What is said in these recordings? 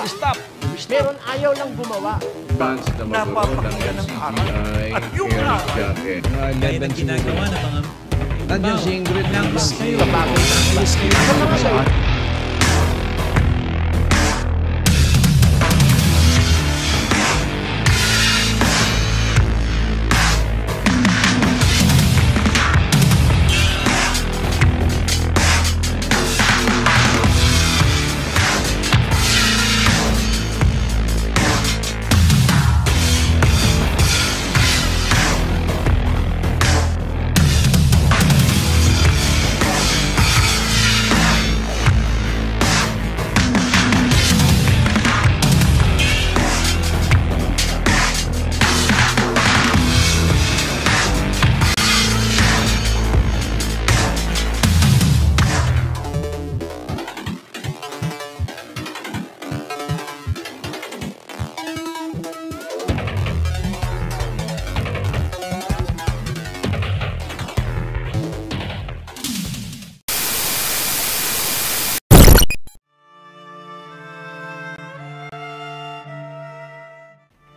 gumawa. Meron ayaw lang gumawa. Napapakinggan ng aral. At yung aral, Kaya ng ginagawa ng mga Nandiyan si Ingrid langs kayo. Sa bagay ng sa mga sa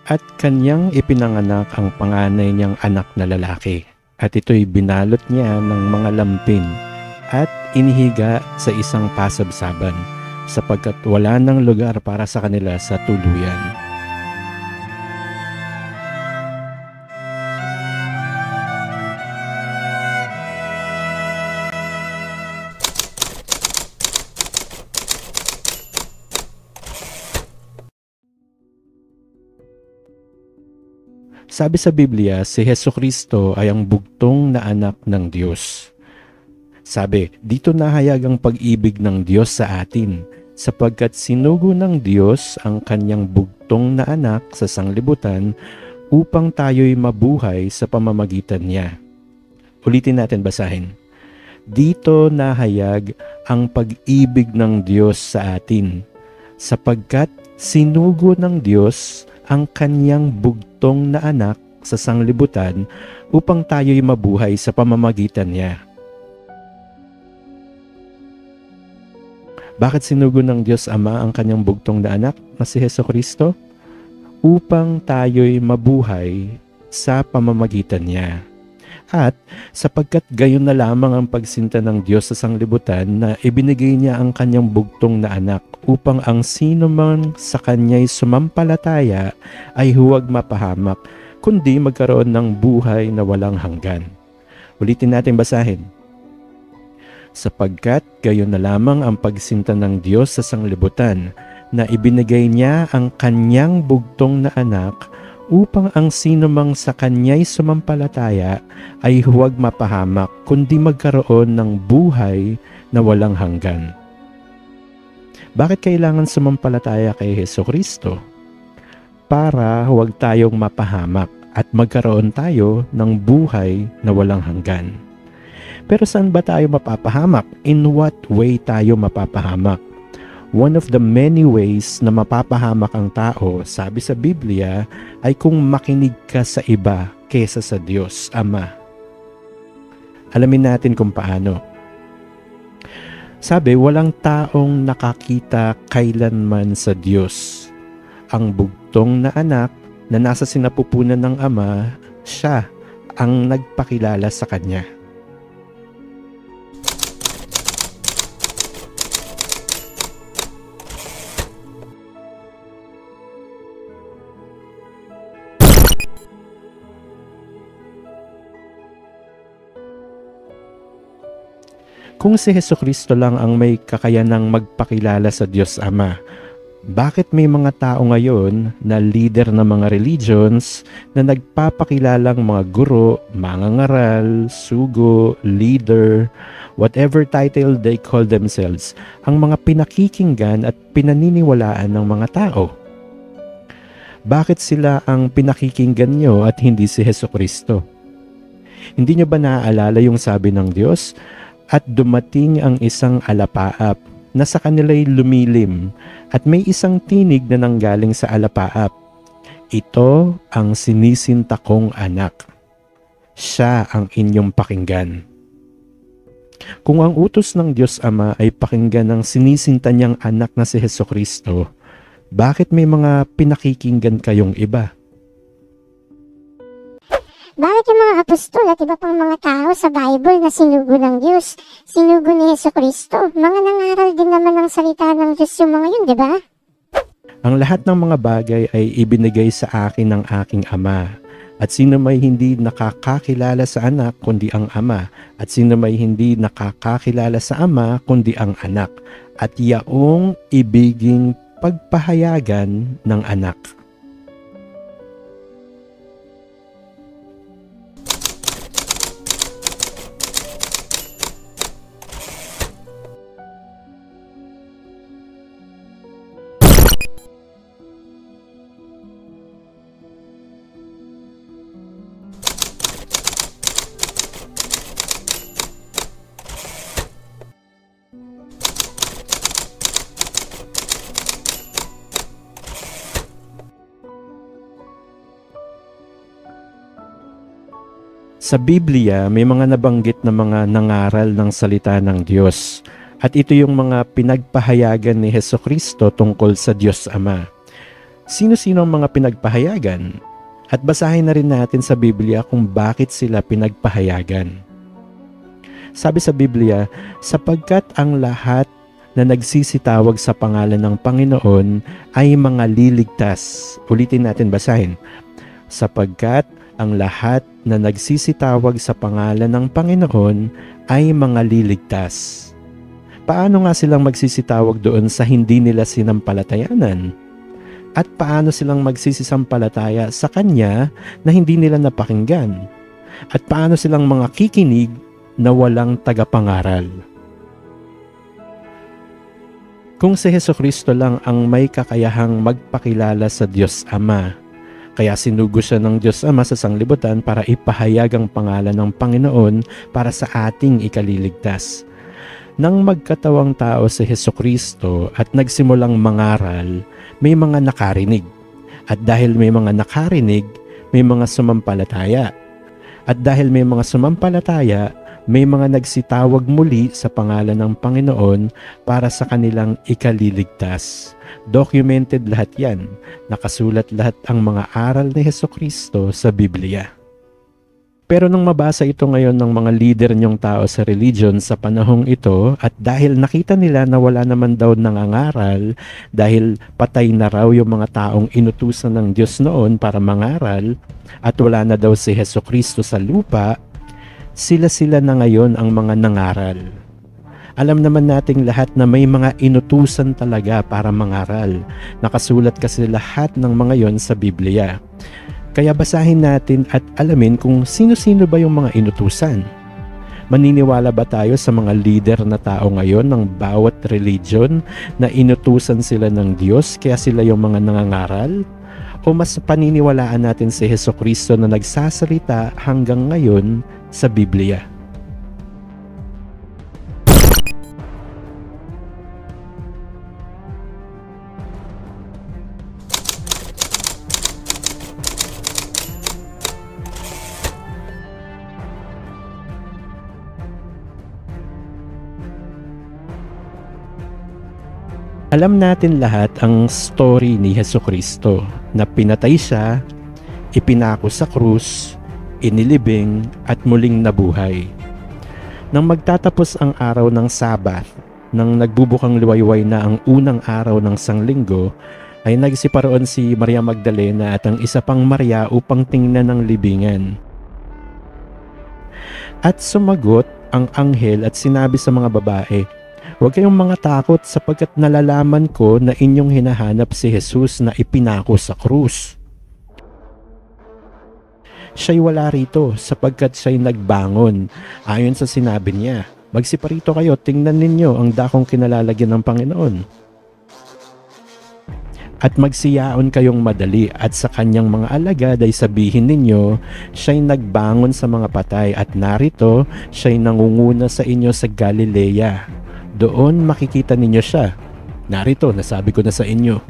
At kanyang ipinanganak ang panganay niyang anak na lalaki. At ito'y binalot niya ng mga lampin at inihiga sa isang pasabsaban sapagkat wala ng lugar para sa kanila sa tuluyan. Sabi sa Biblia, si Hesukristo ay ang bugtong na anak ng Diyos. Sabi, dito nahayag ang pag-ibig ng Diyos sa atin, sapagkat sinugo ng Diyos ang kanyang bugtong na anak sa sanglibutan upang tayo'y mabuhay sa pamamagitan niya. Ulitin natin basahin. Dito nahayag ang pag-ibig ng Diyos sa atin, sapagkat sinugo ng Diyos ang kanyang bugtong na anak sa sanglibutan upang tayo'y mabuhay sa pamamagitan niya. Bakit sinugo ng Diyos Ama ang kanyang bugtong na anak na si Hesukristo? Upang tayo'y mabuhay sa pamamagitan niya. At sapagkat gayon na lamang ang pagsinta ng Diyos sa sanglibutan na ibinigay niya ang kanyang bugtong na anak upang ang sino man sa kanya'y sumampalataya ay huwag mapahamak, kundi magkaroon ng buhay na walang hanggan. Ulitin natin basahin. Sapagkat gayon na lamang ang pagsinta ng Diyos sa sanglibutan na ibinigay niya ang kanyang bugtong na anak upang ang sino mang sa kanya'y sumampalataya ay huwag mapahamak, kundi magkaroon ng buhay na walang hanggan. Bakit kailangan sumampalataya kay Hesukristo? Para huwag tayong mapahamak at magkaroon tayo ng buhay na walang hanggan. Pero saan ba tayo mapapahamak? In what way tayo mapapahamak? One of the many ways na mapapahamak ang tao, sabi sa Biblia, ay kung makinig ka sa iba kesa sa Diyos Ama. Alamin natin kung paano. Sabi, walang taong nakakita kailanman sa Diyos. Ang bugtong na anak na nasa sinapupunan ng Ama, siya ang nagpakilala sa Kanya. Kung si Hesukristo lang ang may kakayanang magpakilala sa Diyos Ama, bakit may mga tao ngayon na leader ng mga religions na nagpapakilalang mga guro, mangangaral, sugo, leader, whatever title they call themselves, ang mga pinakikinggan at pinaniniwalaan ng mga tao? Bakit sila ang pinakikinggan nyo at hindi si Hesukristo? Hindi nyo ba naaalala yung sabi ng Diyos? At dumating ang isang alapaap na sa kanila'y lumilim at may isang tinig na nanggaling sa alapaap. Ito ang sinisinta kong anak. Siya ang inyong pakinggan. Kung ang utos ng Diyos Ama ay pakinggan ng sinisinta niyang anak na si Hesukristo, Bakit may mga pinakikinggan kayong iba? Bakit yung mga apostol at iba pang mga tao sa Bible na sinugo ng Diyos, sinugo ni Jesucristo? Mga nangaral din naman ng salita ng Diyos yung mga yun, di ba? Ang lahat ng mga bagay ay ibinigay sa akin ng aking Ama. At sino may hindi nakakakilala sa anak kundi ang Ama, at sino may hindi nakakakilala sa Ama kundi ang anak, at yaong ibiging pagpahayagan ng anak. Sa Biblia, may mga nabanggit na mga nangaral ng salita ng Diyos. At ito yung mga pinagpahayagan ni Jesucristo tungkol sa Diyos Ama. Sino-sino ang mga pinagpahayagan? At basahin na rin natin sa Biblia kung bakit sila pinagpahayagan. Sabi sa Biblia, sapagkat ang lahat na nagsisitawag sa pangalan ng Panginoon ay mga liligtas. Ulitin natin basahin. Sapagkat ang lahat na nagsisitawag sa pangalan ng Panginoon ay mga liligtas. Paano nga silang magsisitawag doon sa hindi nila sinampalatayanan? At paano silang magsisisampalataya sa Kanya na hindi nila napakinggan? At paano silang mga kikinig na walang tagapangaral? Kung si Jesucristo lang ang may kakayahang magpakilala sa Diyos Ama, kaya sinugo siya ng Diyos Ama sa sanglibutan para ipahayag ang pangalan ng Panginoon para sa ating ikaliligtas. Nang magkatawang tao si Jesucristo at nagsimulang mangaral, may mga nakarinig. At dahil may mga nakarinig, may mga sumampalataya. At dahil may mga sumampalataya, may mga nagsitawag muli sa pangalan ng Panginoon para sa kanilang ikaliligtas. Documented lahat yan. Nakasulat lahat ang mga aral ni Jesucristo sa Biblia. Pero nang mabasa ito ngayon ng mga leader niyong tao sa religion sa panahong ito, at dahil nakita nila na wala naman daw nangangaral, dahil patay na raw yung mga taong inutusan ng Diyos noon para mangaral, at wala na daw si Jesucristo sa lupa, sila na ngayon ang mga nangaral. Alam naman nating lahat na may mga inutusan talaga para mangaral. Nakasulat kasi lahat ng mga yon sa Biblia. Kaya basahin natin at alamin kung sino-sino ba yung mga inutusan. Maniniwala ba tayo sa mga leader na tao ngayon ng bawat religion na inutusan sila ng Diyos kaya sila yung mga nangangaral? O mas paniniwalaan natin si Jesucristo na nagsasalita hanggang ngayon sa Biblia? Alam natin lahat ang story ni Jesucristo na pinatay siya, ipinako sa krus, inilibing at muling nabuhay. Nang magtatapos ang araw ng Sabat, nang nagbubukang liwayway na ang unang araw ng sanglinggo, ay nagsiparoon si Maria Magdalena at ang isa pang Maria upang tingnan ang libingan. At sumagot ang anghel at sinabi sa mga babae, huwag kayong mga takot sapagkat nalalaman ko na inyong hinahanap si Jesus na ipinako sa krus. Siya'y wala rito sapagkat siya'y nagbangon. Ayon sa sinabi niya, magsiparito kayo, tingnan ninyo ang dakong kinalalagyan ng Panginoon. At magsiyaon kayong madali at sa kanyang mga alagad ay sabihin ninyo, siya'y nagbangon sa mga patay at narito siya'y nangunguna sa inyo sa Galilea. Doon makikita ninyo siya. Narito, nasabi ko na sa inyo.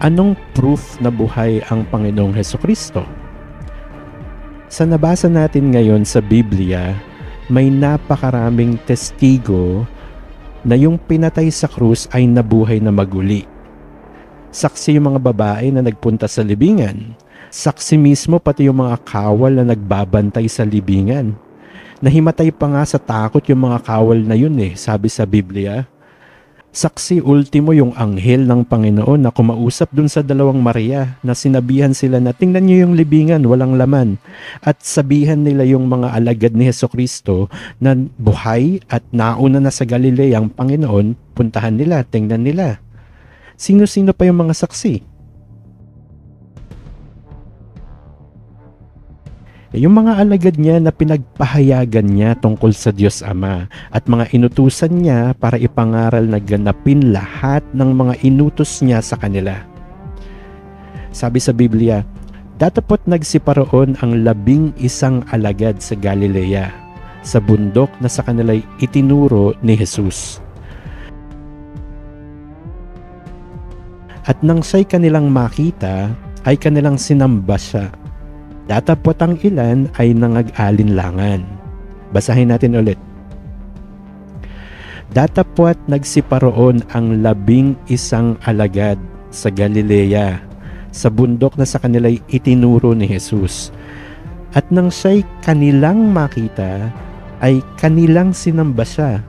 Anong proof na buhay ang Panginoong Hesukristo? Sa nabasa natin ngayon sa Biblia, may napakaraming testigo na yung pinatay sa krus ay nabuhay na maguli. Saksi yung mga babae na nagpunta sa libingan. Saksi mismo pati yung mga kawal na nagbabantay sa libingan. Nahimatay pa nga sa takot yung mga kawal na yun sabi sa Biblia. Saksi ultimo yung anghel ng Panginoon na kumausap dun sa dalawang Maria na sinabihan sila na tingnan nyo yung libingan, walang laman. At sabihan nila yung mga alagad ni Hesukristo na buhay at nauna na sa Galilea ang Panginoon, puntahan nila, tingnan nila. Sino-sino pa yung mga saksi? Yung mga alagad niya na pinagpahayagan niya tungkol sa Diyos Ama at mga inutusan niya para ipangaral na ganapin lahat ng mga inutos niya sa kanila. Sabi sa Biblia, datapot nagsiparoon ang 11 alagad sa Galilea, sa bundok na sa kanila'y itinuro ni Jesus. At nang siya'y kanilang makita, ay kanilang sinamba siya. Datapot ang ilan ay nangag-alinlangan. Basahin natin ulit. Datapot nagsiparoon ang 11 alagad sa Galilea, sa bundok na sa kanila'y itinuro ni Jesus. At nang siya'y kanilang makita, ay kanilang sinamba siya.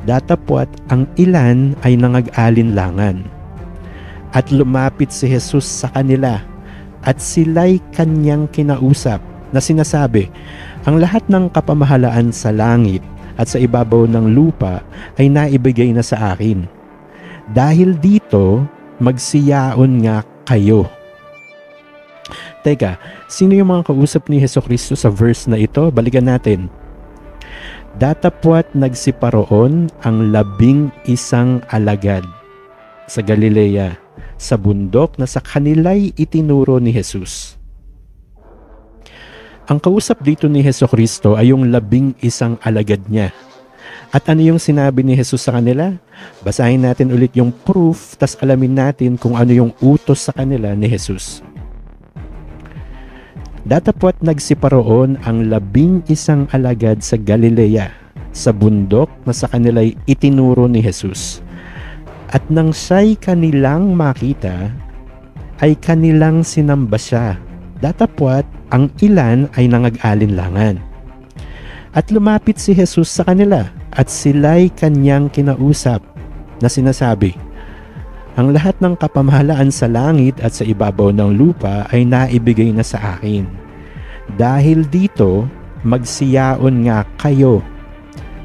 Datapot ang ilan ay nangag-alinlangan. At lumapit si Jesus sa kanila, at sila'y kanyang kinausap na sinasabi, ang lahat ng kapamahalaan sa langit at sa ibabaw ng lupa ay naibigay na sa akin. Dahil dito, magsiyaon nga kayo. Teka, sino yung mga kausap ni Hesukristo sa verse na ito? Balikan natin. Datapwat nagsiparoon ang 11 alagad sa Galilea, sa bundok na sa kanila'y itinuro ni Jesus. Ang kausap dito ni Hesukristo ay yung 11 alagad niya. At ano yung sinabi ni Jesus sa kanila? Basahin natin ulit yung proof, tas alamin natin kung ano yung utos sa kanila ni Jesus. Datapwat nagsiparoon ang 11 alagad sa Galilea, sa bundok na sa kanila'y itinuro ni Jesus. At nang siya'y kanilang makita, ay kanilang sinamba siya. Datapwat ang ilan ay nangag-alinlangan. At lumapit si Jesus sa kanila, at sila'y kanyang kinausap na sinasabi, ang lahat ng kapamahalaan sa langit at sa ibabaw ng lupa ay naibigay na sa akin. Dahil dito, magsiyaon nga kayo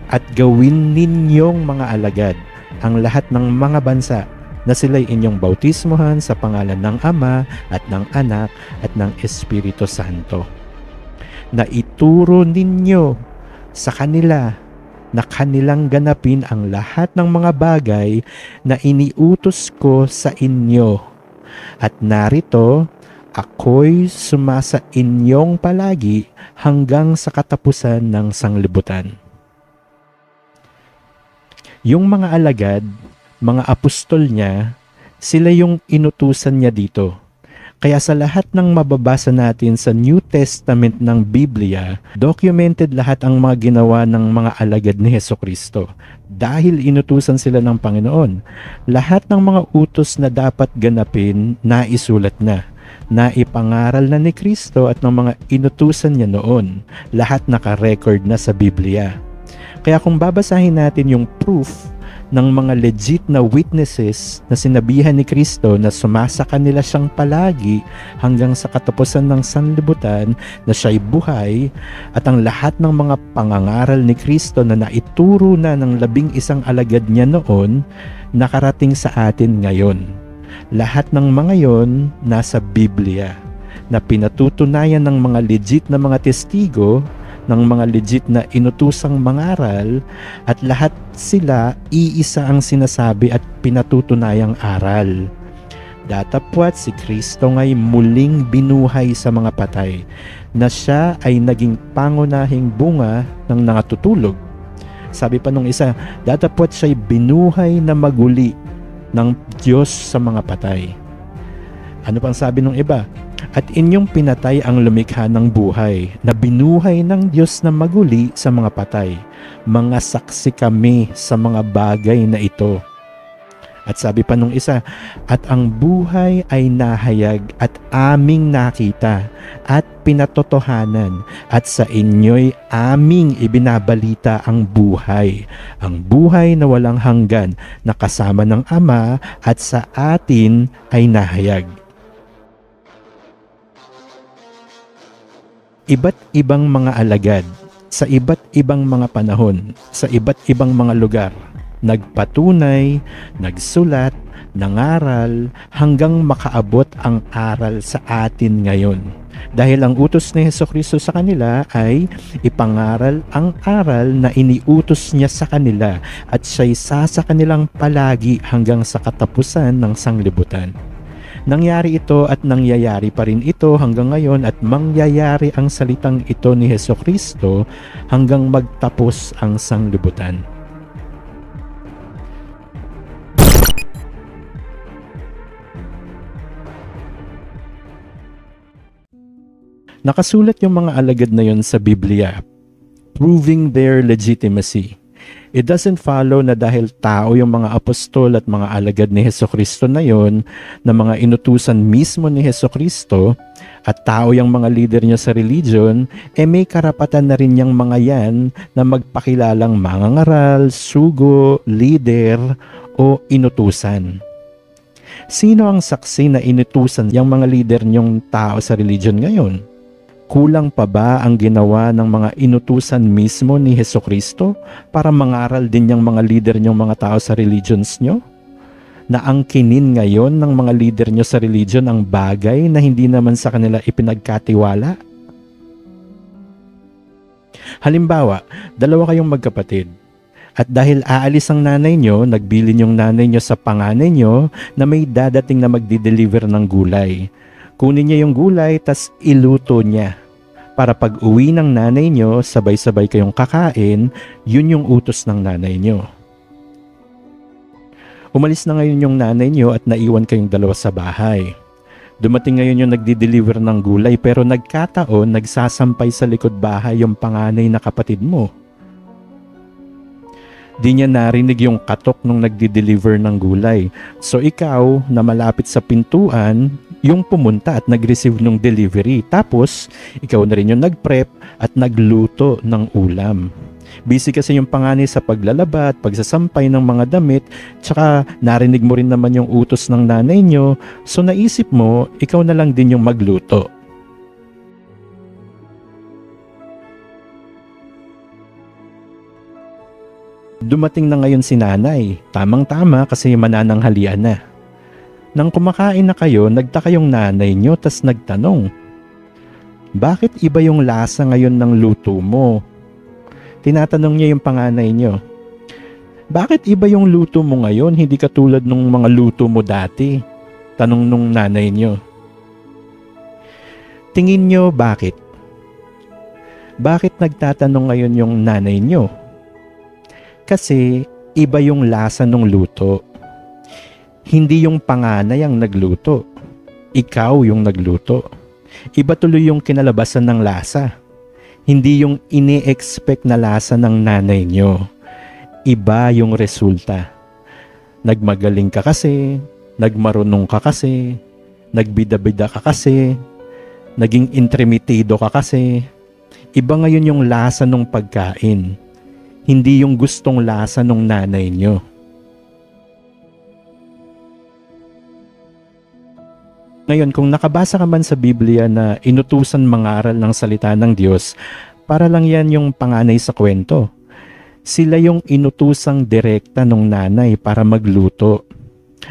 at gawin ninyong mga alagad ang lahat ng mga bansa na sila'y inyong bautismohan sa pangalan ng Ama at ng Anak at ng Espiritu Santo. Na ituro ninyo sa kanila na kanilang ganapin ang lahat ng mga bagay na iniutos ko sa inyo. At narito, ako'y sumasa inyong palagi hanggang sa katapusan ng sanglibutan. Yung mga alagad, mga apostol niya, sila yung inutusan niya dito. Kaya sa lahat ng mababasa natin sa New Testament ng Biblia, documented lahat ang mga ginawa ng mga alagad ni Hesukristo. Dahil inutusan sila ng Panginoon, lahat ng mga utos na dapat ganapin, naisulat na. Naipangaral na ni Kristo at ng mga inutusan niya noon. Lahat naka-record na sa Biblia. Kaya kung babasahin natin yung proof ng mga legit na witnesses na sinabihan ni Kristo na sumasa kanila siyang palagi hanggang sa katapusan ng sanlibutan na siya'y buhay at ang lahat ng mga pangangaral ni Kristo na naituro na ng 11 alagad niya noon nakarating sa atin ngayon. Lahat ng mga yon nasa Biblia na pinatutunayan ng mga legit na mga testigo ng mga legit na inutusang mangaral at lahat sila iisa ang sinasabi at pinatutunayang aral. Datapwat si Kristo nga'y muling binuhay sa mga patay na siya ay naging pangunahing bunga ng nangatutulog. Sabi pa nung isa, datapwat siya'y binuhay na maguli ng Diyos sa mga patay. Ano pang sabi ng iba? At inyong pinatay ang lumikha ng buhay, na binuhay ng Diyos na maguli sa mga patay. Mga saksi kami sa mga bagay na ito. At sabi pa nung isa, at ang buhay ay nahayag at aming nakita at pinatotohanan, at sa inyo'y aming ibinabalita ang buhay na walang hanggan na kasama ng Ama at sa atin ay nahayag. Iba't ibang mga alagad, sa iba't ibang mga panahon, sa iba't ibang mga lugar, nagpatunay, nagsulat, nangaral, hanggang makaabot ang aral sa atin ngayon. Dahil ang utos ni Hesukristo sa kanila ay ipangaral ang aral na iniutos niya sa kanila at siya'y sa kanilang palagi hanggang sa katapusan ng sanglibutan. Nangyari ito at nangyayari pa rin ito hanggang ngayon at mangyayari ang salitang ito ni Hesukristo hanggang magtapos ang sanglibutan. Nakasulat yung mga alagad na yon sa Biblia, proving their legitimacy. It doesn't follow na dahil tao yung mga apostol at mga alagad ni Hesukristo na yon, na mga inutusan mismo ni Hesukristo, at tao yung mga leader niya sa religion, may karapatan na rin yung mga yan na magpakilalang mangangaral, sugo, leader, o inutusan. Sino ang saksi na inutusan yung mga leader niyong tao sa religion ngayon? Kulang pa ba ang ginawa ng mga inutusan mismo ni Hesukristo para mangaral din yung mga leader niyong mga tao sa religions nyo? Na angkinin ngayon ng mga leader nyo sa religion ang bagay na hindi naman sa kanila ipinagkatiwala? Halimbawa, dalawa kayong magkapatid. At dahil aalis ang nanay nyo, nagbilin yung nanay nyo sa panganay nyo na may dadating na magdi-deliver ng gulay. Kunin niya yung gulay, tas iluto niya. Para pag uwi ng nanay nyo, sabay-sabay kayong kakain, yun yung utos ng nanay nyo. Umalis na ngayon yung nanay nyo at naiwan kayong dalawa sa bahay. Dumating ngayon yung nagdi-deliver ng gulay pero nagkataon, nagsasampay sa likod bahay yung panganay na kapatid mo. Di niya narinig yung katok nung nagdi-deliver ng gulay. So ikaw na malapit sa pintuan, yung pumunta at nag-receive ng delivery. Tapos, ikaw na rin yung nag-prep at nagluto ng ulam. Busy kasi yung panganay sa paglalaba at pagsasampay ng mga damit, tsaka narinig mo rin naman yung utos ng nanay nyo, so naisip mo, ikaw na lang din yung magluto. Dumating na ngayon si nanay, tamang-tama kasi manananghalian na. Nang kumakain na kayo, nagtaka yung nanay nyo tas nagtanong, bakit iba yung lasa ngayon ng luto mo? Tinatanong niya yung panganay nyo, bakit iba yung luto mo ngayon, hindi katulad nung mga luto mo dati? Tanong nung nanay nyo. Tingin nyo bakit? Bakit nagtatanong ngayon yung nanay nyo? Kasi iba yung lasa ng luto. Hindi yung panganay ang nagluto. Ikaw yung nagluto. Iba tuloy yung kinalabasan ng lasa. Hindi yung ini-expect na lasa ng nanay nyo. Iba yung resulta. Nagmagaling ka kasi, nagmarunong ka kasi, nagbida-bida ka kasi, naging intremitido ka kasi. Iba ngayon yung lasa ng pagkain. Hindi yung gustong lasa ng nanay nyo. Ngayon, kung nakabasa ka man sa Biblia na inutusan mangaral ng salita ng Diyos, para lang yan yung panganay sa kwento. Sila yung inutusang direkta ng nanay para magluto.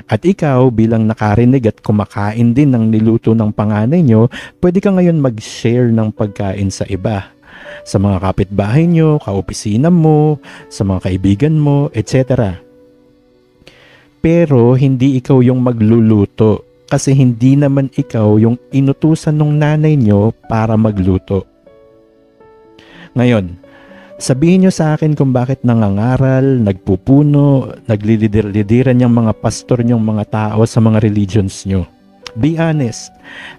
At ikaw, bilang nakarinig at kumakain din ng niluto ng panganay nyo, pwede ka ngayon mag-share ng pagkain sa iba. Sa mga kapitbahay nyo, kaopisina mo, sa mga kaibigan mo, etc. Pero hindi ikaw yung magluluto. Kasi hindi naman ikaw yung inutusan ng nanay nyo para magluto. Ngayon, sabihin nyo sa akin kung bakit nangangaral, nagpupuno, naglilidir-lidiran yung mga pastor nyong mga tao sa mga religions nyo. Be honest.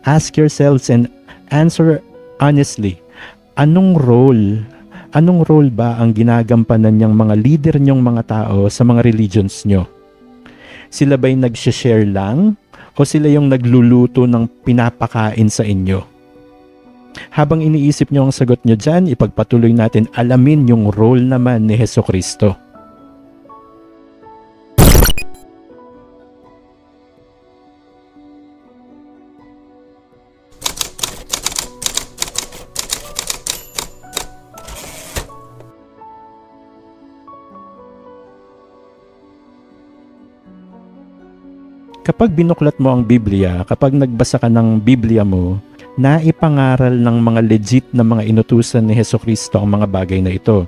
Ask yourselves and answer honestly. Anong role ba ang ginagampanan niyang mga leader niyong mga tao sa mga religions niyo? Sila ba'y nag-share lang o sila yung nagluluto ng pinapakain sa inyo? Habang iniisip niyo ang sagot niyo dyan, ipagpatuloy natin alamin yung role naman ni Hesukristo. Kapag binuklat mo ang Biblia, kapag nagbasa ka ng Biblia mo, naipangaral ng mga legit na mga inutusan ni Hesukristo ang mga bagay na ito.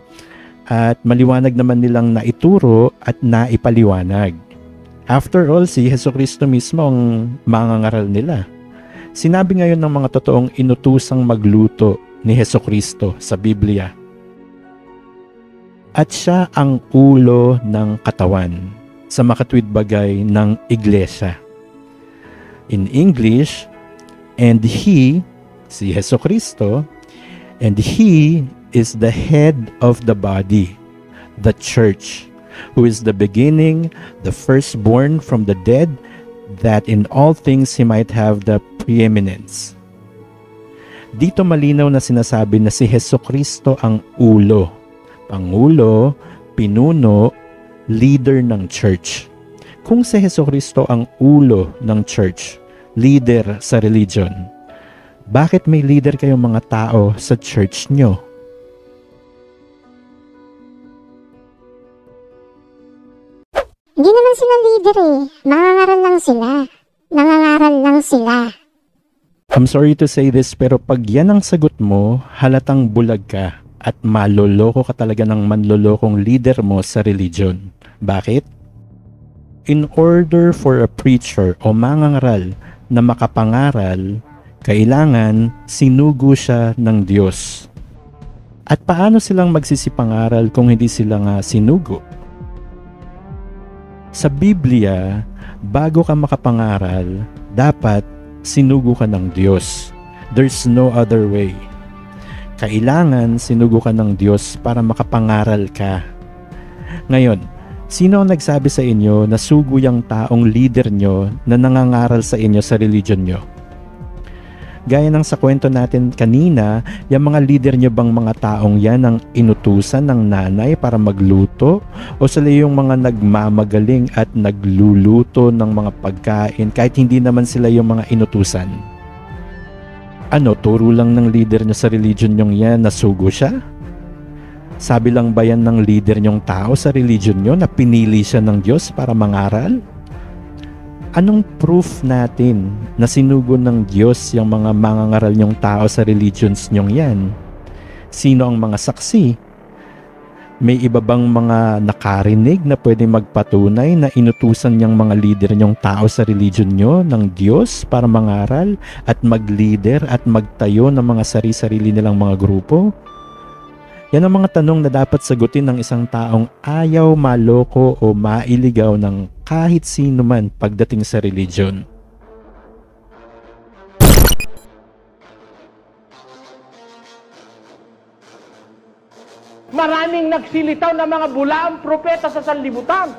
At maliwanag naman nilang naituro at naipaliwanag. After all, si Hesukristo mismo ang mangangaral nila. Sinabi ngayon ng mga totoong inutusang magluto ni Hesukristo sa Biblia. At siya ang ulo ng katawan sa makatwid bagay ng iglesia. In English, and He, si Hesukristo, and He is the head of the body, the church, who is the beginning, the firstborn from the dead, that in all things He might have the preeminence. Dito malinaw na sinasabi na si Hesukristo ang ulo, pangulo, pinuno, leader ng church. Kung si Hesukristo ang ulo ng church, leader sa religion, bakit may leader kayong mga tao sa church nyo? Hindi naman sila leader eh. Nangangaral lang sila. Nangangaral lang sila. I'm sorry to say this, pero pag yan ang sagot mo, halatang bulag ka at maloloko ka talaga ng manlolokong leader mo sa religion. Bakit? In order for a preacher o mangangaral na makapangaral, kailangan sinugo siya ng Diyos. At paano silang magsisipangaral kung hindi sila nga sinugo? Sa Biblia, bago ka makapangaral, dapat sinugo ka ng Diyos. There's no other way. Kailangan sinugo ka ng Diyos para makapangaral ka. Ngayon, sino ang nagsabi sa inyo na sugo yung taong leader nyo na nangangaral sa inyo sa religion nyo? Gaya ng sa kwento natin kanina, yung mga leader nyo bang mga taong yan ang inutusan ng nanay para magluto? O sila yung mga nagmamagaling at nagluluto ng mga pagkain kahit hindi naman sila yung mga inutusan? Ano, turo lang ng leader nyo sa religion nyong yan na sugo siya? Sabi lang ba yan ng leader nyong tao sa religion nyo na pinili siya ng Diyos para mangaral? Anong proof natin na sinugo ng Diyos yung mga mangangaral nyong tao sa religions nyong yan? Sino ang mga saksi? May iba bang mga nakarinig na pwede magpatunay na inutusan niyang mga leader niyong tao sa religion nyo ng Diyos para mangaral at mag-leader at magtayo ng mga sari-sarili nilang mga grupo? Yan ang mga tanong na dapat sagutin ng isang taong ayaw maloko o mailigaw ng kahit sino man pagdating sa religion. Maraming nagsilitaw na mga bulaang propeta sa sanlibutan.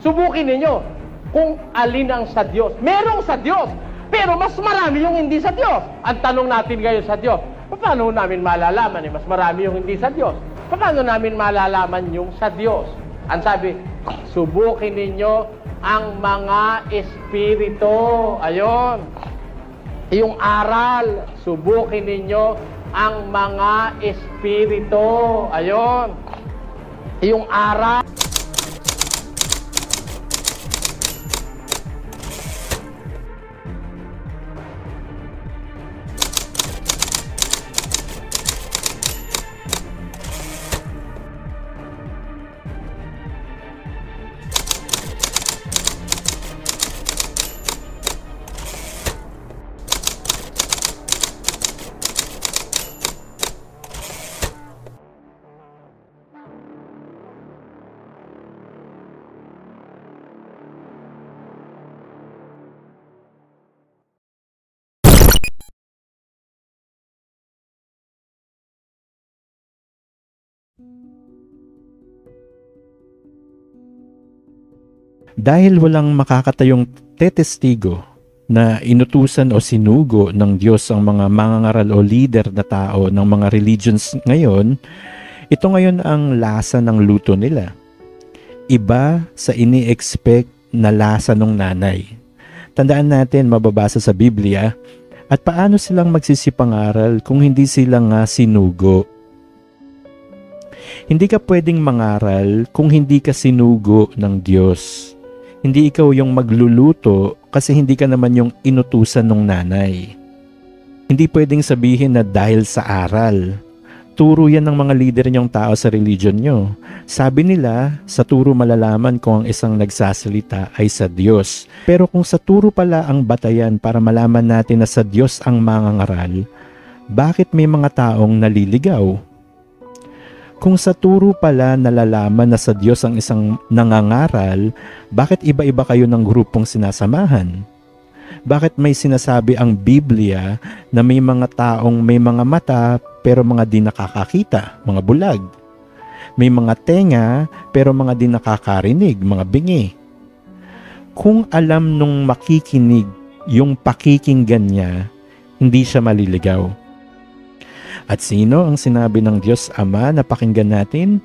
Subukin ninyo kung alin ang sa Diyos. Merong sa Diyos, pero mas marami yung hindi sa Diyos. Ang tanong natin ngayon sa Diyos, paano namin malalaman? Mas marami yung hindi sa Diyos. Paano namin malalaman yung sa Diyos? Ang sabi, subukin ninyo ang mga espiritu. Ayon. Yung aral, subukin ninyo ang mga espiritu. Ayon. Yung aral. Dahil walang makakatayong tetestigo na inutusan o sinugo ng Diyos ang mga mangangaral o leader na tao ng mga religions ngayon, ito ngayon ang lasa ng luto nila. Iba sa ini-expect na lasa ng nanay. Tandaan natin, mababasa sa Biblia, at paano silang magsisipangaral kung hindi sila nga sinugo. Hindi ka pwedeng mangaral kung hindi ka sinugo ng Diyos. Hindi ikaw yung magluluto kasi hindi ka naman yung inutusan ng nanay. Hindi pwedeng sabihin na dahil sa aral. Turo yan ng mga leader niyong tao sa religion nyo. Sabi nila, sa turo malalaman kung ang isang nagsasalita ay sa Diyos. Pero kung sa turo pala ang batayan para malaman natin na sa Diyos ang mangangaral, bakit may mga taong naliligaw? Kung sa turo pala nalalaman na sa Diyos ang isang nangangaral, bakit iba-iba kayo ng grupong sinasamahan? Bakit may sinasabi ang Biblia na may mga taong may mga mata pero mga di nakakakita, mga bulag? May mga tenga pero mga di nakakarinig, mga bingi? Kung alam nung makikinig yung pakikinggan niya, hindi siya maliligaw. At sino ang sinabi ng Diyos Ama na pakinggan natin?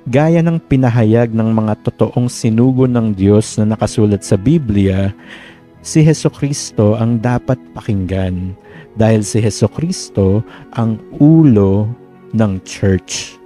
Gaya ng pinahayag ng mga totoong sinugo ng Diyos na nakasulat sa Biblia, si Hesukristo ang dapat pakinggan dahil si Hesukristo ang ulo ng church.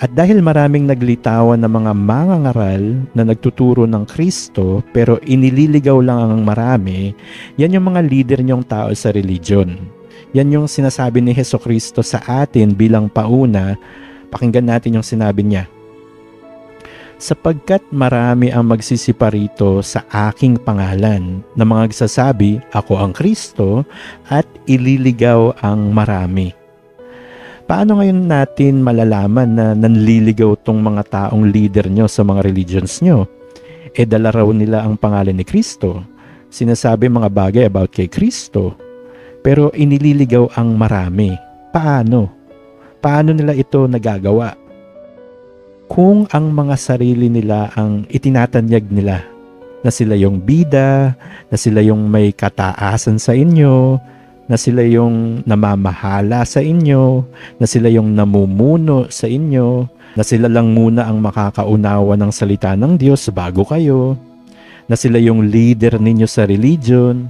At dahil maraming naglitawan ng mga mangangaral na nagtuturo ng Kristo pero inililigaw lang ang marami, yan yung mga leader niyong tao sa religion. Yan yung sinasabi ni Hesukristo sa atin bilang pauna. Pakinggan natin yung sinabi niya. Sapagkat marami ang magsisiparito sa aking pangalan na mga nagsasabi, ako ang Kristo, at ililigaw ang marami. Paano ngayon natin malalaman na nanliligaw tong mga taong leader nyo sa mga religions nyo? Dala raw nila ang pangalan ni Kristo. Sinasabi mga bagay about kay Kristo. Pero inililigaw ang marami. Paano? Paano nila ito nagagawa? Kung ang mga sarili nila ang itinatanyag nila, na sila yung bida, na sila yung may kataasan sa inyo, na sila yung namamahala sa inyo, na sila yung namumuno sa inyo, na sila lang muna ang makakaunawa ng salita ng Diyos bago kayo, na sila yung leader ninyo sa religion.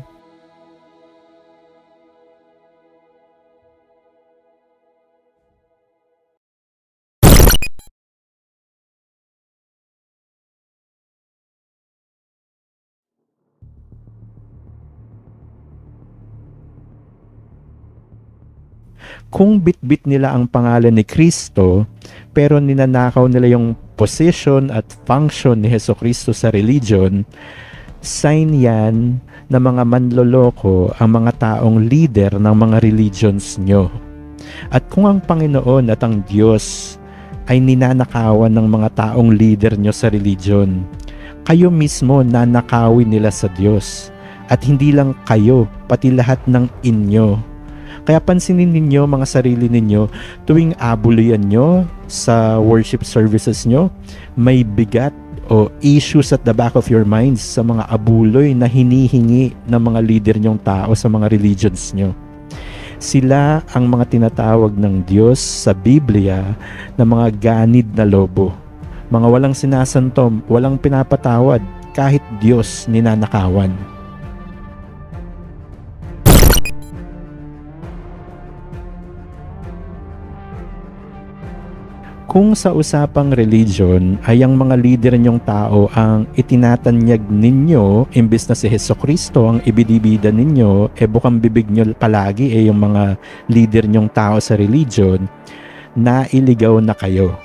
Kung bitbit nila ang pangalan ni Kristo, pero ninanakaw nila yung position at function ni Hesukristo sa religion, sign yan na mga manloloko ang mga taong leader ng mga religions nyo. At kung ang Panginoon at ang Diyos ay ninanakawan ng mga taong leader nyo sa religion, kayo mismo nanakawin nila sa Diyos. At hindi lang kayo, pati lahat ng inyo. Kaya pansinin ninyo mga sarili ninyo, tuwing abuluyan nyo sa worship services nyo, may bigat o issues at the back of your minds sa mga abuloy na hinihingi ng mga leader nyong tao sa mga religions nyo. Sila ang mga tinatawag ng Diyos sa Biblia na mga ganid na lobo. Mga walang sinasantom, walang pinapatawad, kahit Diyos ninanakawan. Kung sa usapang religion ay ang mga leader niyong tao ang itinatanyag ninyo, imbes na si Hesukristo ang ibidibida ninyo, bukang bibig nyo palagi yung mga leader niyong tao sa religion, nailigaw na kayo.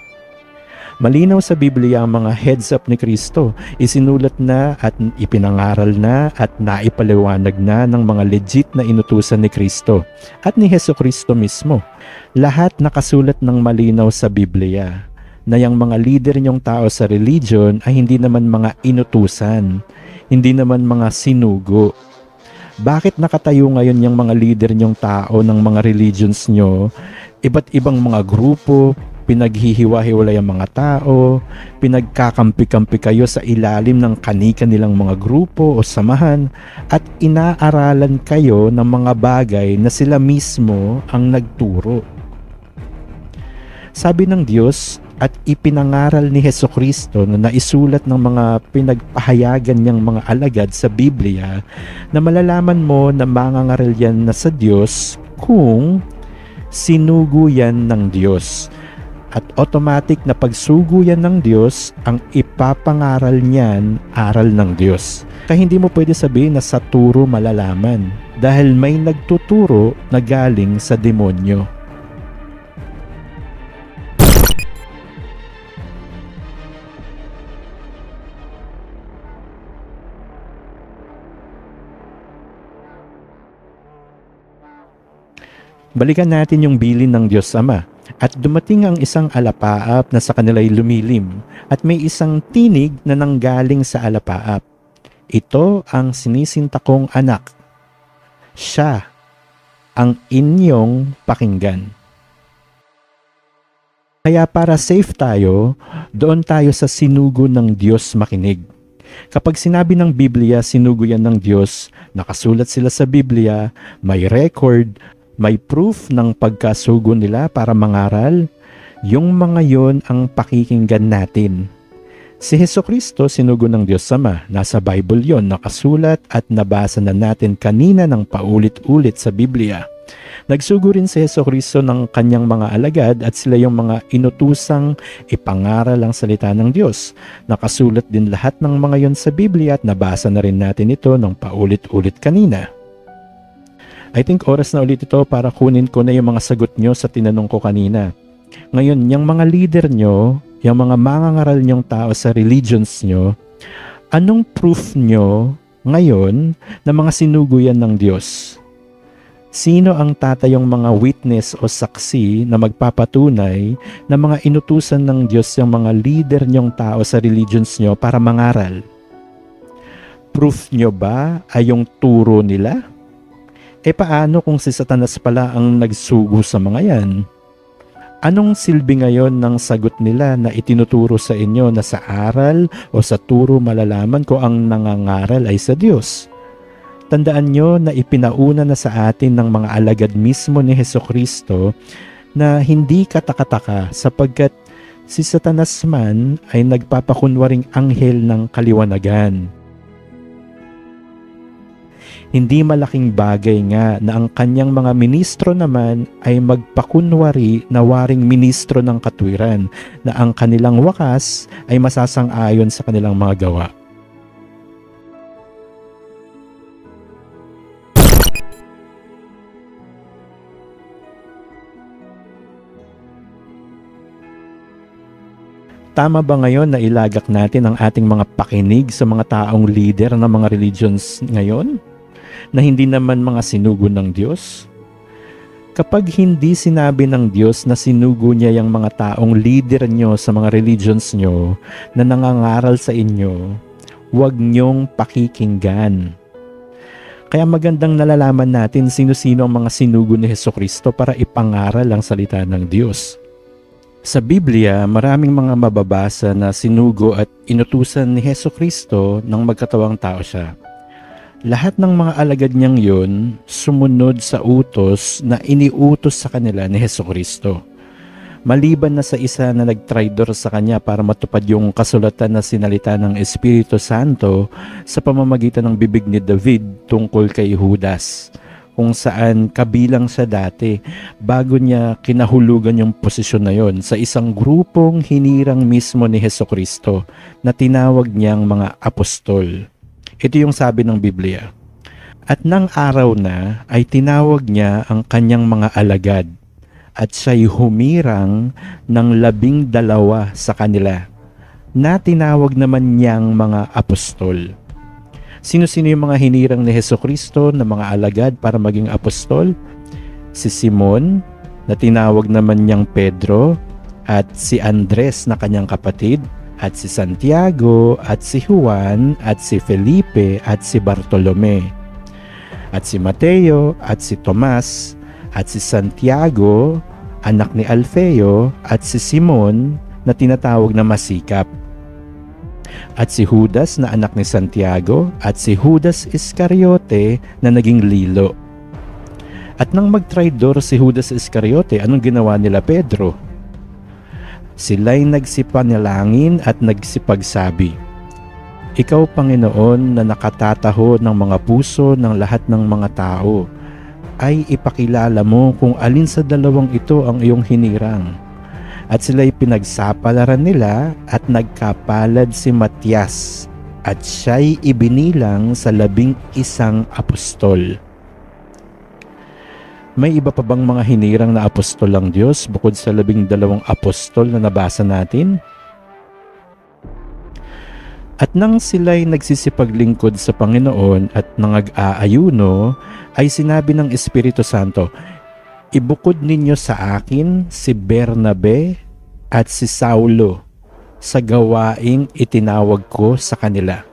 Malinaw sa Biblia ang mga heads up ni Kristo. Isinulat na at ipinangaral na at naipaliwanag na ng mga legit na inutusan ni Kristo at ni Hesukristo mismo. Lahat nakasulat ng malinaw sa Biblia na yung mga leader niyong tao sa religion ay hindi naman mga inutusan. hindi naman mga sinugo. Bakit nakatayo ngayon yung mga leader nyong tao ng mga religions nyo, iba't ibang mga grupo, pinaghihiwa-hiwalay ang mga tao, pinagkakampi-kampi kayo sa ilalim ng kani-kanilang mga grupo o samahan, at inaaralan kayo ng mga bagay na sila mismo ang nagturo. Sabi ng Diyos at ipinangaral ni Hesukristo na naisulat ng mga pinagpahayagan niyang mga alagad sa Biblia na malalaman mo na mangangaral yan na sa Diyos kung sinugo yan ng Diyos. At automatic na pagsugo yan ng Diyos, ang ipapangaral niyan, aral ng Diyos. Kaya hindi mo pwede sabihin na sa turo malalaman dahil may nagtuturo na galing sa demonyo. Balikan natin yung bilin ng Diyos Ama. At dumating ang isang alapaap na sa kanila'y lumilim, at may isang tinig na nanggaling sa alapaap. Ito ang sinisinta kong anak. Siya ang inyong pakinggan. Kaya para safe tayo, doon tayo sa sinugo ng Diyos makinig. Kapag sinabi ng Biblia, sinugo yan ng Diyos, nakasulat sila sa Biblia, may record, may proof ng pagkasugo nila para mangaral, yung mga yon ang pakikinggan natin. Si Hesukristo, sinugo ng Diyos Ama. Nasa Bible yon, nakasulat at nabasa na natin kanina ng paulit-ulit sa Biblia. Nagsugo rin si Hesukristo ng kanyang mga alagad at sila yung mga inutusang ipangaral ang salita ng Diyos. Nakasulat din lahat ng mga yon sa Biblia at nabasa na rin natin ito ng paulit-ulit kanina. I think oras na ulit ito para kunin ko na yung mga sagot nyo sa tinanong ko kanina. Ngayon, yung mga leader nyo, yung mga mangangaral nyong tao sa religions nyo, anong proof nyo ngayon na mga sinugo yan ng Diyos? Sino ang tatayong mga witness o saksi na magpapatunay na mga inutusan ng Diyos yung mga leader nyong tao sa religions nyo para mangaral? Proof nyo ba ay yung turo nila? Paano kung si Satanas pala ang nagsugo sa mga yan? Anong silbi ngayon ng sagot nila na itinuturo sa inyo na sa aral o sa turo malalaman ko ang nangangaral ay sa Diyos? Tandaan nyo na ipinauna na sa atin ng mga alagad mismo ni Hesukristo na hindi katakataka sapagkat si Satanas man ay nagpapakunwaring anghel ng kaliwanagan. Hindi malaking bagay nga na ang kanyang mga ministro naman ay magpakunwari na waring ministro ng katwiran, na ang kanilang wakas ay masasang-ayon sa kanilang mga gawa. Tama ba ngayon na ilagak natin ang ating mga pakinig sa mga taong leader ng mga religions ngayon? Na hindi naman mga sinugo ng Diyos? Kapag hindi sinabi ng Diyos na sinugo niya yung mga taong leader nyo sa mga religions nyo na nangangaral sa inyo, huwag nyong pakikinggan. Kaya magandang nalalaman natin sino-sino ang mga sinugo ni Hesukristo para ipangaral ang salita ng Diyos. Sa Biblia, maraming mga mababasa na sinugo at inutusan ni Hesukristo nang magkatawang tao siya. Lahat ng mga alagad niyang yun sumunod sa utos na iniutos sa kanila ni Hesukristo. Maliban na sa isa na nagtraidor sa kanya para matupad yung kasulatan na sinalita ng Espiritu Santo sa pamamagitan ng bibig ni David tungkol kay Judas, kung saan kabilang siya dati bago niya kinahulugan yung posisyon na yon sa isang grupong hinirang mismo ni Hesukristo na tinawag niyang mga apostol. Ito yung sabi ng Biblia. At nang araw na ay tinawag niya ang kanyang mga alagad at siya'y humirang ng 12 sa kanila na tinawag naman niyang mga apostol. Sino-sino yung mga hinirang ni Hesukristo na mga alagad para maging apostol? Si Simon na tinawag naman niyang Pedro at si Andres na kanyang kapatid at si Santiago, at si Juan, at si Felipe, at si Bartolome, at si Mateo, at si Tomas, at si Santiago, anak ni Alfeo, at si Simon, na tinatawag na Masikap, at si Judas na anak ni Santiago, at si Judas Iscariote na naging Lilo. At nang magtraidor si Judas Iscariote, anong ginawa nila Pedro? Sila'y nagsipanalangin at nagsipagsabi, "Ikaw, Panginoon, na nakatataho ng mga puso ng lahat ng mga tao, ay ipakilala mo kung alin sa dalawang ito ang iyong hinirang." At sila'y pinagsapalaran nila at nagkapalad si Matias, at siya'y ibinilang sa 11 apostol. May iba pa bang mga hinirang na apostol ang Diyos bukod sa 12 apostol na nabasa natin? At nang sila'y nagsisipaglingkod sa Panginoon at nangag-aayuno, ay sinabi ng Espiritu Santo, "Ibukod ninyo sa akin si Bernabe at si Saulo sa gawaing itinawag ko sa kanila."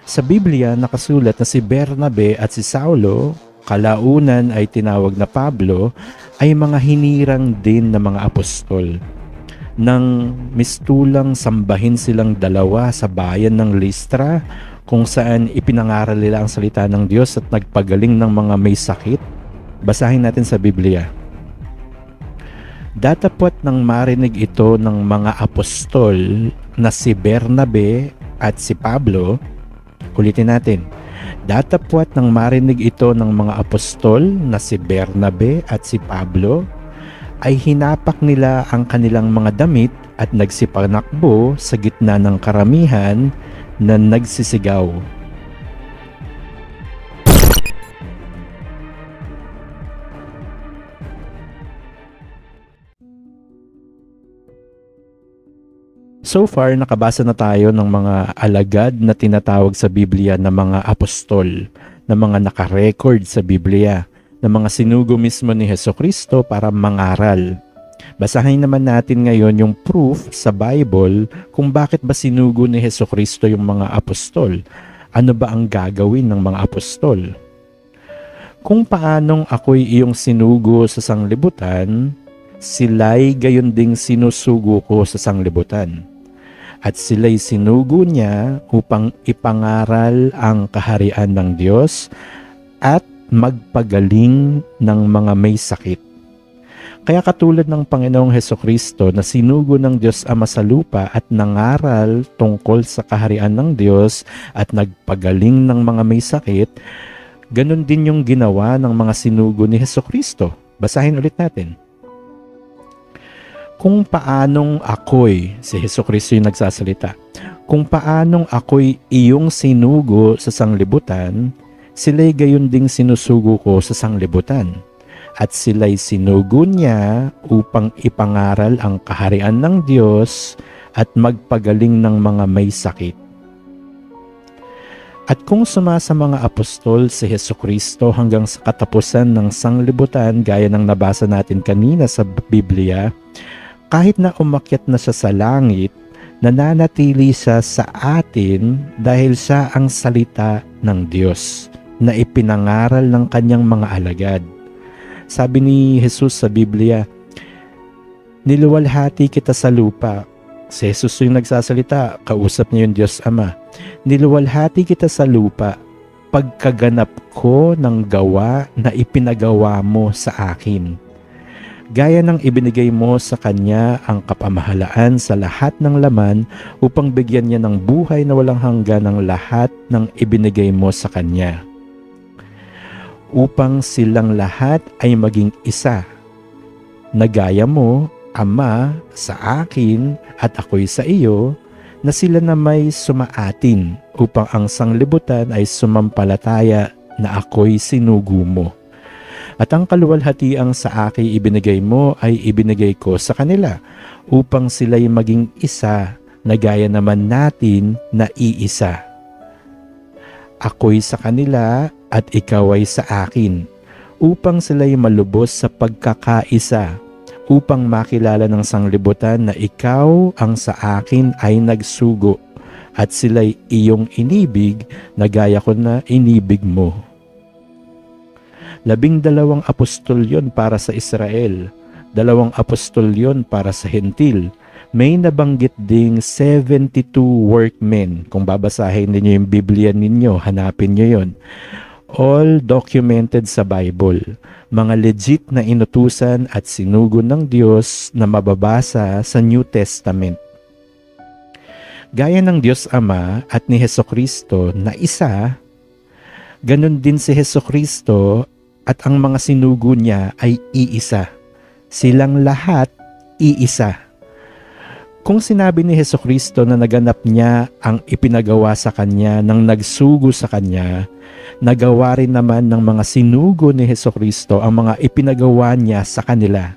Sa Biblia nakasulat na si Bernabe at si Saulo, kalaunan ay tinawag na Pablo, ay mga hinirang din na mga apostol. Nang mistulang sambahin silang dalawa sa bayan ng Listra, kung saan ipinangaral nila ang salita ng Diyos at nagpagaling ng mga may sakit. Basahin natin sa Biblia. Datapwat nang marinig ito ng mga apostol na si Bernabe at si Pablo, ulitin natin. Datapwat nang marinig ito ng mga apostol na si Bernabe at si Pablo, ay hinapak nila ang kanilang mga damit at nagsipanakbo sa gitna ng karamihan na nagsisigaw. So far, nakabasa na tayo ng mga alagad na tinatawag sa Biblia na mga apostol, na mga nakarecord sa Biblia, na mga sinugo mismo ni Hesukristo para mangaral. Basahin naman natin ngayon yung proof sa Bible kung bakit ba sinugo ni Hesukristo yung mga apostol. Ano ba ang gagawin ng mga apostol? Kung paanong ako'y iyong sinugo sa sanglibutan, sila'y gayon ding sinusugo ko sa sanglibutan. At sila'y sinugo niya upang ipangaral ang kaharian ng Diyos at magpagaling ng mga may sakit. Kaya katulad ng Panginoong Hesukristo na sinugo ng Diyos Ama sa lupa at nangaral tungkol sa kaharian ng Diyos at nagpagaling ng mga may sakit, ganun din yung ginawa ng mga sinugo ni Hesukristo. Basahin ulit natin. Kung paanong ako'y, si Hesukristo yung nagsasalita, kung paanong ako'y iyong sinugo sa sanglibutan, sila'y gayon ding sinusugo ko sa sanglibutan. At sila'y sinugo niya upang ipangaral ang kaharian ng Diyos at magpagaling ng mga may sakit. At kung sumasa mga apostol si Hesukristo hanggang sa katapusan ng sanglibutan gaya ng nabasa natin kanina sa Biblia, kahit na umakyat na siya sa langit, nananatili siya sa atin dahil siya ang salita ng Diyos na ipinangaral ng kanyang mga alagad. Sabi ni Jesus sa Biblia, "Niluwalhati kita sa lupa." Si Jesus yung nagsasalita, kausap niya yung Diyos Ama. "Niluwalhati kita sa lupa, pagkaganap ko ng gawa na ipinagawa mo sa akin. Gaya ng ibinigay mo sa Kanya ang kapamahalaan sa lahat ng laman upang bigyan niya ng buhay na walang hanggan ng lahat ng ibinigay mo sa Kanya. Upang silang lahat ay maging isa, na gaya mo, Ama, sa akin at ako'y sa iyo, na sila na may sumaatin upang ang sanglibutan ay sumampalataya na ako'y sinugo mo. At ang kaluwalhatiang sa akin ibinigay mo ay ibinigay ko sa kanila upang sila'y maging isa na gaya naman natin na iisa. Ako'y sa kanila at ikaw ay sa akin upang sila'y malubos sa pagkakaisa upang makilala ng sanglibutan na ikaw ang sa akin ay nagsugo at sila'y iyong inibig na gaya ko na inibig mo. 12 apostol yon para sa Israel, 2 apostol yon para sa Hentil. May nabanggit ding 72 workmen. Kung babasahin ninyo yung Biblia ninyo, hanapin nyo yon. All documented sa Bible. Mga legit na inutusan at sinugo ng Diyos na mababasa sa New Testament. Gaya ng Diyos Ama at ni Hesukristo na isa, ganun din si Hesukristo at ang mga sinugo niya ay iisa. Silang lahat iisa. Kung sinabi ni Hesukristo na naganap niya ang ipinagawa sa kanya ng nagsugo sa kanya, nagawa rin naman ng mga sinugo ni Hesukristo ang mga ipinagawa niya sa kanila.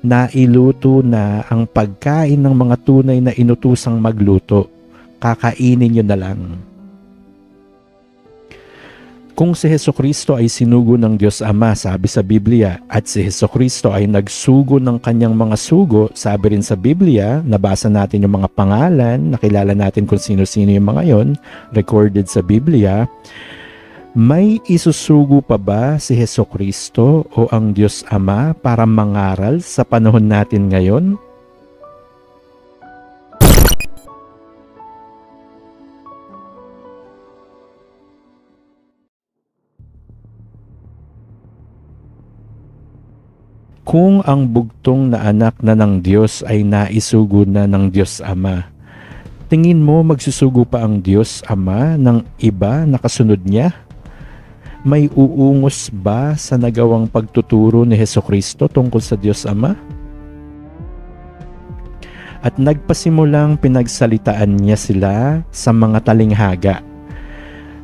Nailuto na ang pagkain ng mga tunay na inutusang magluto. Kakainin nyo na lang. Kung si Hesukristo ay sinugo ng Diyos Ama, sabi sa Biblia, at si Hesukristo ay nagsugo ng kanyang mga sugo, sabi rin sa Biblia, nabasa natin yung mga pangalan, nakilala natin kung sino-sino yung mga yon, recorded sa Biblia, may isusugo pa ba si Hesukristo o ang Diyos Ama para mangaral sa panahon natin ngayon? Kung ang bugtong na anak na ng Diyos ay naisugo na ng Diyos Ama, tingin mo magsusugo pa ang Diyos Ama ng iba na kasunod niya? May uungos ba sa nagawang pagtuturo ni Hesukristo tungkol sa Diyos Ama? At nagpasimulang pinagsalitaan niya sila sa mga talinghaga.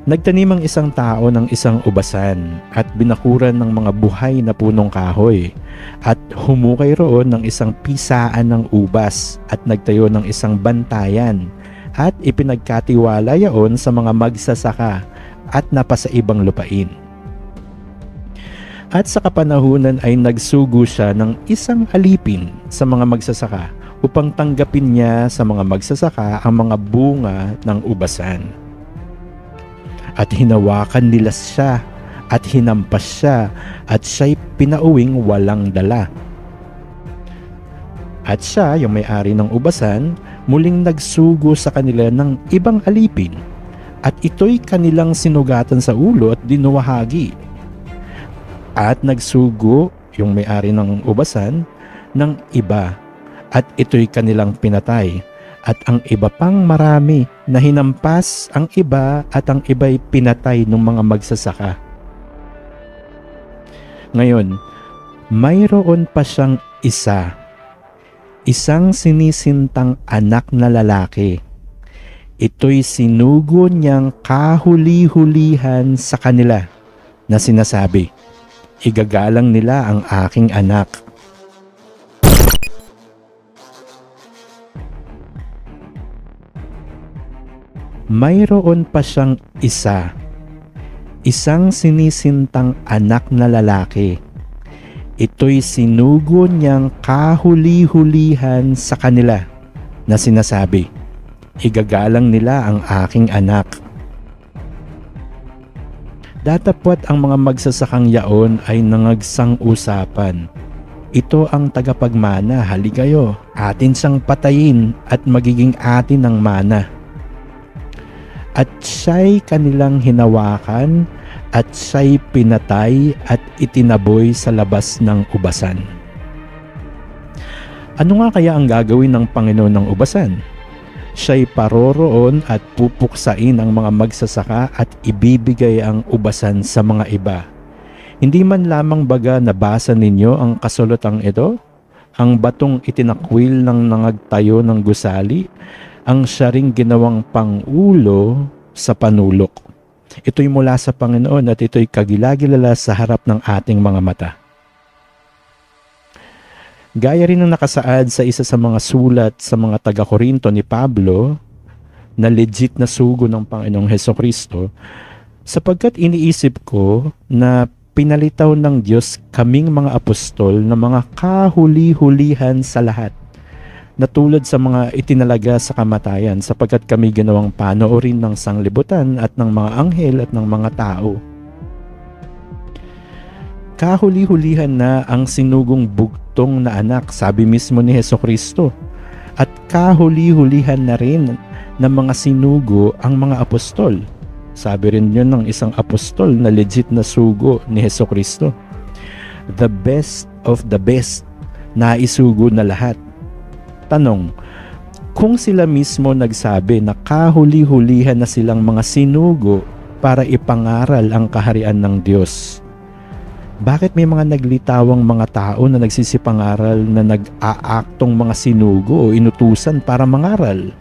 Nagtanim ang isang tao ng isang ubasan at binakuran ng mga buhay na punong kahoy at humukay roon ng isang pisaan ng ubas at nagtayo ng isang bantayan at ipinagkatiwala yaon sa mga magsasaka at napasa ibang lupain. At sa kapanahunan ay nagsugo siya ng isang alipin sa mga magsasaka upang tanggapin niya sa mga magsasaka ang mga bunga ng ubasan. At hinawakan nila siya at hinampas siya at siya'y pinauwing walang dala. At siya, yung may-ari ng ubasan, muling nagsugo sa kanila ng ibang alipin at ito'y kanilang sinugatan sa ulo at dinuwahagi. At nagsugo yung may-ari ng ubasan ng iba at ito'y kanilang pinatay. At ang iba pang marami na hinampas ang iba at ang iba'y pinatay ng mga magsasaka. Ngayon, mayroon pa siyang isang sinisintang anak na lalaki. Ito'y sinugo niyang kahuli-hulihan sa kanila na sinasabi, igagalang nila ang aking anak. Mayroon pa siyang isang sinisintang anak na lalaki. Ito'y sinugo niyang kahuli-hulihan sa kanila na sinasabi, igagalang nila ang aking anak. Datapwat ang mga magsasakang yaon ay nangagsang-usapan. Ito ang tagapagmana, halikayo, atin siyang patayin at magiging atin ang mana. At siya'y kanilang hinawakan at siya'y pinatay at itinaboy sa labas ng ubasan. Ano nga kaya ang gagawin ng Panginoon ng ubasan? Siya'y paroroon at pupuksain ang mga magsasaka at ibibigay ang ubasan sa mga iba. Hindi man lamang baga nabasa ninyo ang kasulutang ito? Ang batong itinakwil ng nangagtayo ng gusali, ang siya ring ginawang pangulo sa panulok. Ito'y mula sa Panginoon at ito'y kagilagilala sa harap ng ating mga mata. Gaya rin ang nakasaad sa isa sa mga sulat sa mga taga-Korinto ni Pablo na legit na sugo ng Panginoong Hesukristo, sapagkat iniisip ko na pinalitaw ng Diyos kaming mga apostol na mga kahuli-hulihan sa lahat, na tulad sa mga itinalaga sa kamatayan, sapagkat kami ginawang panoorin ng sanglibutan at ng mga anghel at ng mga tao. Kahuli-hulihan na ang sinugong bugtong na anak, sabi mismo ni Hesukristo. At kahuli-hulihan na rin ng mga sinugo ang mga apostol. Sabi rin yun ng isang apostol na legit na sugo ni Hesukristo. The best of the best, naisugo na lahat. Tanong, kung sila mismo nagsabi na kahuli-hulihan na silang mga sinugo para ipangaral ang kaharian ng Diyos, bakit may mga naglitawang mga tao na nagsisipangaral na nag-aaktong mga sinugo o inutusan para mangaral?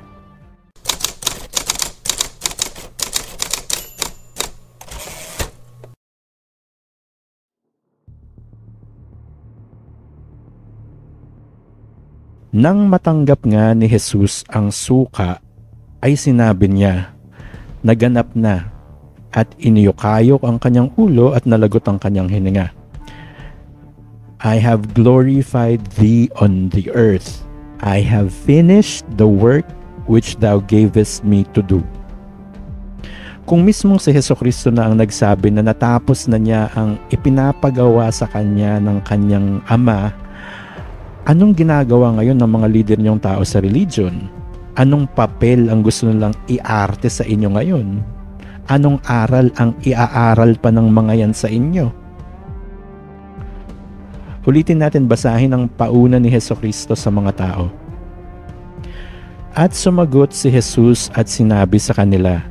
Nang matanggap nga ni Jesus ang suka, ay sinabi niya, naganap na, at iniyukayok ang kanyang ulo at nalagot ang kanyang hininga. I have glorified thee on the earth. I have finished the work which thou gavest me to do. Kung mismong si Hesukristo na ang nagsabi na natapos na niya ang ipinapagawa sa kanya ng kanyang Ama, anong ginagawa ngayon ng mga leader niyong tao sa religion? Anong papel ang gusto nilang iarte sa inyo ngayon? Anong aral ang iaaral pa ng mga yan sa inyo? Ulitin natin basahin ang pauna ni Hesukristo sa mga tao. At sumagot si Jesus at sinabi sa kanila,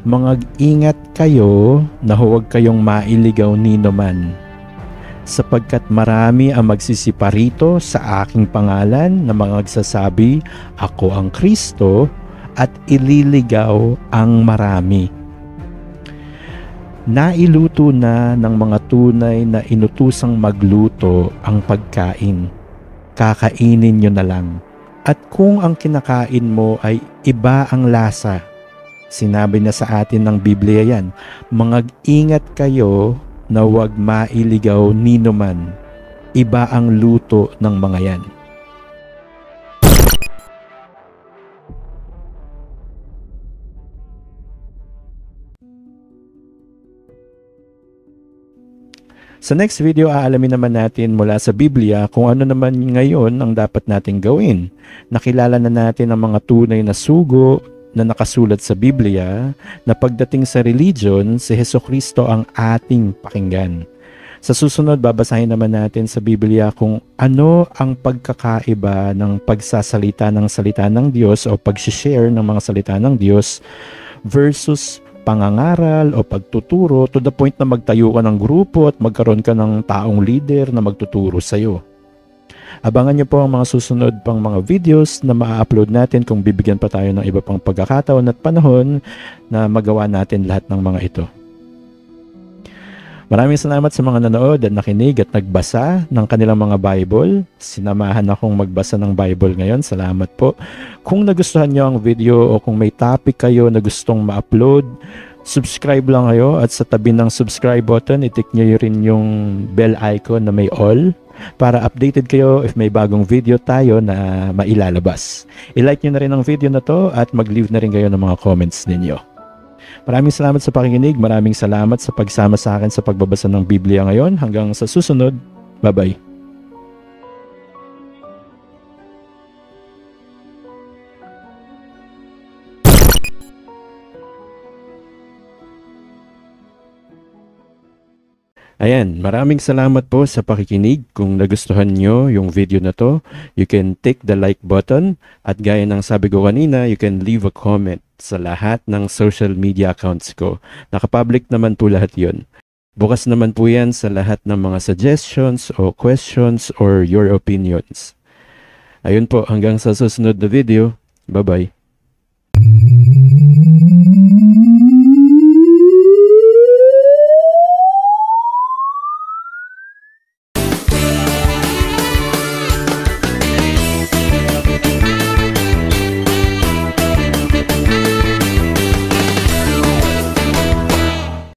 mag-ingat kayo na huwag kayong mailigaw nino man, sapagkat marami ang magsisiparito sa aking pangalan na magsasabi, ako ang Kristo, at ililigaw ang marami. Nailuto na ng mga tunay na inutusang magluto ang pagkain. Kakainin nyo na lang. At kung ang kinakain mo ay iba ang lasa, sinabi na sa atin ng Biblia yan, mag-ingat kayo na huwag mailigaw nino man. Iba ang luto ng mga yan. Sa next video, aalamin naman natin mula sa Biblia kung ano naman ngayon ang dapat nating gawin. Nakilala na natin ang mga tunay na sugo na nakasulat sa Biblia na pagdating sa religion, si Hesukristo ang ating pakinggan. Sa susunod, babasahin naman natin sa Biblia kung ano ang pagkakaiba ng pagsasalita ng salita ng Diyos o pag-share ng mga salita ng Diyos versus pangangaral o pagtuturo to the point na magtayo ka ng grupo at magkaroon ka ng taong leader na magtuturo sa iyo. Abangan niyo po ang mga susunod pang mga videos na ma-upload natin kung bibigyan pa tayo ng iba pang pagkakataon at panahon na magawa natin lahat ng mga ito. Maraming salamat sa mga nanood at nakinig at nagbasa ng kanilang mga Bible. Sinamahan akong magbasa ng Bible ngayon. Salamat po. Kung nagustuhan nyo ang video o kung may topic kayo na gustong ma-upload, subscribe lang kayo at sa tabi ng subscribe button, itik nyo rin yung bell icon na may all para updated kayo if may bagong video tayo na mailalabas. I-like nyo na rin ang video na to at mag-leave na rin kayo ng mga comments ninyo. Maraming salamat sa pakikinig. Maraming salamat sa pagsama sa akin sa pagbabasa ng Biblia ngayon. Hanggang sa susunod. Bye-bye. Ayan, maraming salamat po sa pakikinig. Kung nagustuhan nyo yung video na to, you can click the like button at gaya ng sabi ko kanina, you can leave a comment sa lahat ng social media accounts ko. Nakapublic naman po lahat yun. Bukas naman po yan sa lahat ng mga suggestions o questions or your opinions. Ayun po, hanggang sa susunod na video. Bye-bye.